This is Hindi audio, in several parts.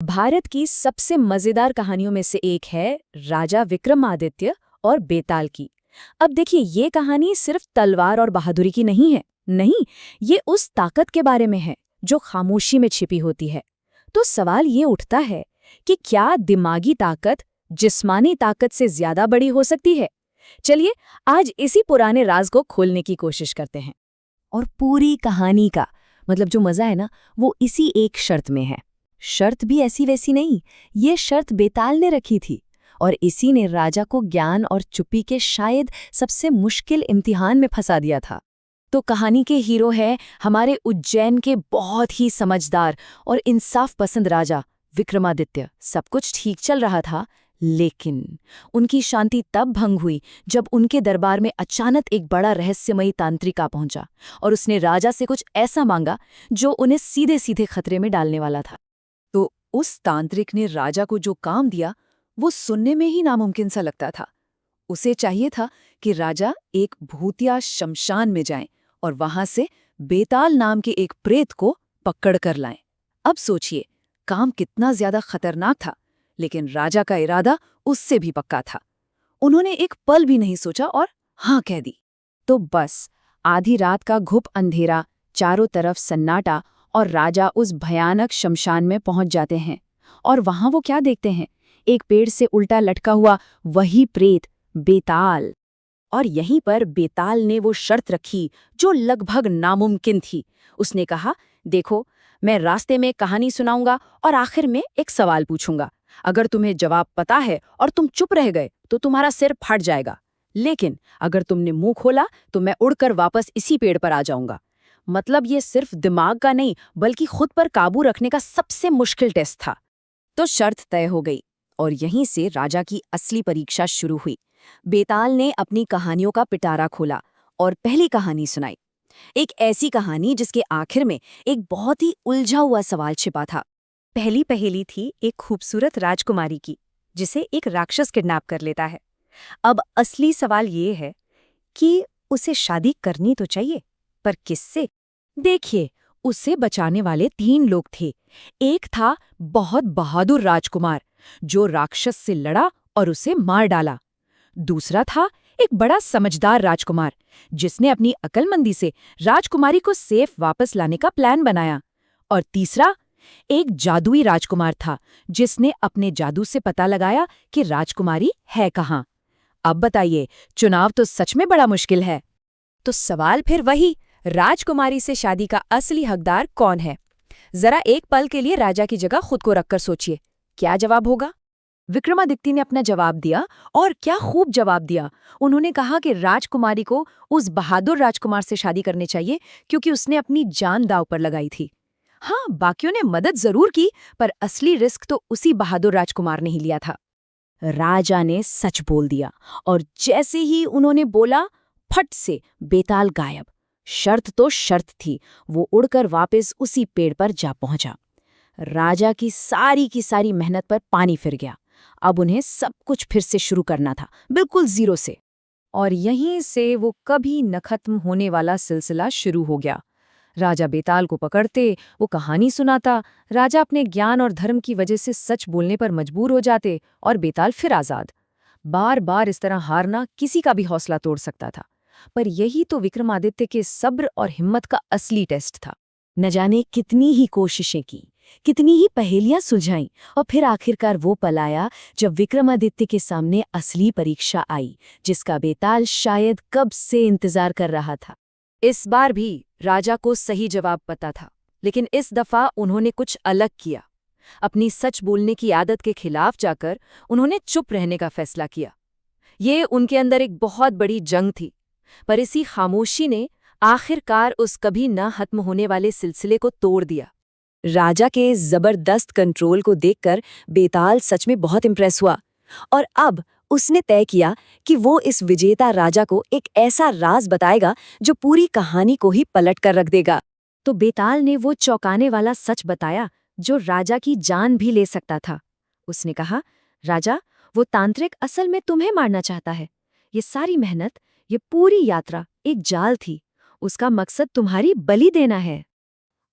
भारत की सबसे मजेदार कहानियों में से एक है राजा विक्रमादित्य और बेताल की। अब देखिए, ये कहानी सिर्फ तलवार और बहादुरी की नहीं है। नहीं, ये उस ताकत के बारे में है जो खामोशी में छिपी होती है। तो सवाल ये उठता है कि क्या दिमागी ताकत जिस्मानी ताकत से ज्यादा बड़ी हो सकती है? चलिए, आज इसी पुराने राज को खोलने की कोशिश करते हैं। और पूरी कहानी का मतलब जो मजा है ना, वो इसी एक शर्त में है। शर्त भी ऐसी वैसी नहीं, ये शर्त बेताल ने रखी थी, और इसी ने राजा को ज्ञान और चुप्पी के शायद सबसे मुश्किल इम्तिहान में फंसा दिया था। तो कहानी के हीरो है हमारे उज्जैन के बहुत ही समझदार और इंसाफ पसंद राजा विक्रमादित्य। सब कुछ ठीक चल रहा था, लेकिन उनकी शांति तब भंग हुई जब उनके दरबार में अचानक एक बड़ा रहस्यमयी तांत्रिक आ पहुंचा और उसने राजा से कुछ ऐसा मांगा जो उन्हें सीधे सीधे खतरे में डालने वाला था। तो उस तांत्रिक ने राजा को जो काम दिया वो सुनने में ही नामुमकिन सा लगता था। उसे चाहिए था कि राजा एक भूतिया शमशान में जाएं और वहां से बेताल नाम के एक प्रेत को पकड़ कर लाएं। अब सोचिए, काम कितना ज्यादा खतरनाक था, लेकिन राजा का इरादा उससे भी पक्का था। उन्होंने एक पल भी नहीं सोचा और हाँ कह दी। तो बस आधी रात का घुप अंधेरा, चारों तरफ सन्नाटा, और राजा उस भयानक शमशान में पहुंच जाते हैं। और वहां वो क्या देखते हैं? एक पेड़ से उल्टा लटका हुआ वही प्रेत बेताल। और यहीं पर बेताल ने वो शर्त रखी जो लगभग नामुमकिन थी। उसने कहा, देखो, मैं रास्ते में कहानी सुनाऊंगा और आखिर में एक सवाल पूछूंगा। अगर तुम्हें जवाब पता है और तुम चुप रह गए तो तुम्हारा सिर फट जाएगा, लेकिन अगर तुमने मुंह खोला तो मैं उड़कर वापस इसी पेड़ पर आ जाऊंगा। मतलब ये सिर्फ दिमाग का नहीं, बल्कि खुद पर काबू रखने का सबसे मुश्किल टेस्ट था। तो शर्त तय हो गई, और यहीं से राजा की असली परीक्षा शुरू हुई। बेताल ने अपनी कहानियों का पिटारा खोला और पहली कहानी सुनाई। एक ऐसी कहानी जिसके आखिर में एक बहुत ही उलझा हुआ सवाल छिपा था। पहली पहेली थी एक खूबसूरत राजकुमारी की, जिसे एक राक्षस किडनैप कर लेता है। अब असली सवाल ये है कि उसे शादी करनी तो चाहिए, पर किससे? देखिए, उसे बचाने वाले 3 लोग थे। एक था बहुत बहादुर राजकुमार जो राक्षस से लड़ा और उसे मार डाला। दूसरा था एक बड़ा समझदार राजकुमार जिसने अपनी अक्लमंदी से राजकुमारी को सेफ वापस लाने का प्लान बनाया। और तीसरा एक जादुई राजकुमार था जिसने अपने जादू से पता लगाया कि राजकुमारी है कहाँ। अब बताइए, चुनाव तो सच में बड़ा मुश्किल है। तो सवाल फिर वही, राजकुमारी से शादी का असली हकदार कौन है? जरा एक पल के लिए राजा की जगह खुद को रखकर सोचिए, क्या जवाब होगा? विक्रमादित्य ने अपना जवाब दिया, और क्या खूब जवाब दिया। उन्होंने कहा कि राजकुमारी को उस बहादुर राजकुमार से शादी करनी चाहिए क्योंकि उसने अपनी जान दांव पर लगाई थी। हाँ, बाकियों ने मदद जरूर की, पर असली रिस्क तो उसी बहादुर राजकुमार ने ही लिया था। राजा ने सच बोल दिया, और जैसे ही उन्होंने बोला, फट से बेताल गायब। शर्त तो शर्त थी, वो उड़कर वापस उसी पेड़ पर जा पहुंचा। राजा की सारी मेहनत पर पानी फिर गया। अब उन्हें सब कुछ फिर से शुरू करना था, बिल्कुल जीरो से। और यहीं से वो कभी न खत्म होने वाला सिलसिला शुरू हो गया। राजा बेताल को पकड़ते, वो कहानी सुनाता, राजा अपने ज्ञान और धर्म की वजह से सच बोलने पर मजबूर हो जाते, और बेताल फिर आजाद। बार बार इस तरह हारना किसी का भी हौसला तोड़ सकता था। पर यही तो विक्रमादित्य के सब्र और हिम्मत का असली टेस्ट था। न जाने कितनी ही कोशिशें की, कितनी ही पहेलियां सुलझाईं, और फिर आखिरकार वो पल आया जब विक्रमादित्य के सामने असली परीक्षा आई, जिसका बेताल शायद कब से इंतजार कर रहा था। इस बार भी राजा को सही जवाब पता था, लेकिन इस दफा उन्होंने कुछ अलग किया। अपनी सच बोलने की आदत के खिलाफ जाकर उन्होंने चुप रहने का फैसला किया। ये उनके अंदर एक बहुत बड़ी जंग थी, पर इसी खामोशी ने आखिरकार उस कभी न खत्म होने वाले सिलसिले को तोड़ दिया। राजा के जबरदस्त कंट्रोल को देखकर बेताल सच में बहुत इम्प्रेस हुआ, और अब उसने तय किया कि वो इस विजेता राजा को एक ऐसा राज बताएगा जो पूरी कहानी को ही पलट कर रख देगा। तो बेताल ने वो चौंकाने वाला सच बताया जो राजा की जान भी ले सकता था। उसने कहा, राजा, वो तांत्रिक असल में तुम्हें मारना चाहता है। ये सारी मेहनत, ये पूरी यात्रा एक जाल थी। उसका मकसद तुम्हारी बलि देना है।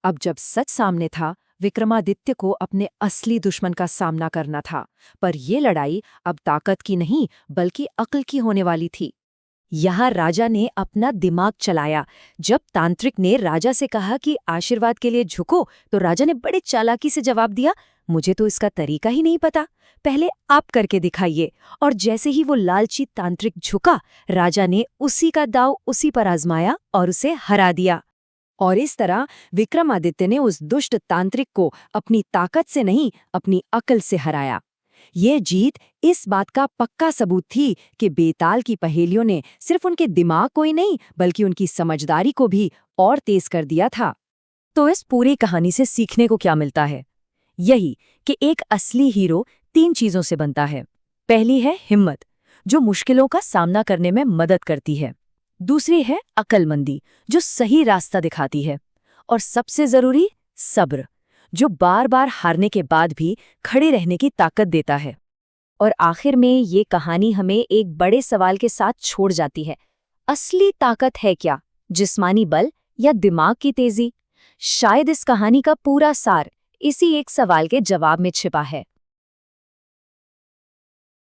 अब जब सच सामने था, विक्रमादित्य को अपने असली दुश्मन का सामना करना था, पर ये लड़ाई अब ताकत की नहीं बल्कि अक्ल की होने वाली थी। यहाँ राजा ने अपना दिमाग चलाया। जब तांत्रिक ने राजा से कहा कि आशीर्वाद के लिए झुको, तो राजा ने बड़े चालाकी से जवाब दिया, मुझे तो इसका तरीका ही नहीं पता, पहले आप करके दिखाइए। और जैसे ही वो लालची तांत्रिक झुका, राजा ने उसी का दांव उसी पर आजमाया और उसे हरा दिया। और इस तरह विक्रमादित्य ने उस दुष्ट तांत्रिक को अपनी ताकत से नहीं, अपनी अकल से हराया। ये जीत इस बात का पक्का सबूत थी कि बेताल की पहेलियों ने सिर्फ उनके दिमाग को ही नहीं बल्कि उनकी समझदारी को भी और तेज कर दिया था। तो इस पूरी कहानी से सीखने को क्या मिलता है? यही कि एक असली हीरो 3 चीजों से बनता है। पहली है हिम्मत, जो मुश्किलों का सामना करने में मदद करती है। दूसरी है अक्लमंदी, जो सही रास्ता दिखाती है। और सबसे जरूरी सब्र, जो बार बार हारने के बाद भी खड़े रहने की ताकत देता है। और आखिर में ये कहानी हमें एक बड़े सवाल के साथ छोड़ जाती है। असली ताकत है क्या? जिस्मानी बल या दिमाग की तेजी? शायद इस कहानी का पूरा सार इसी एक सवाल के जवाब में छिपा है।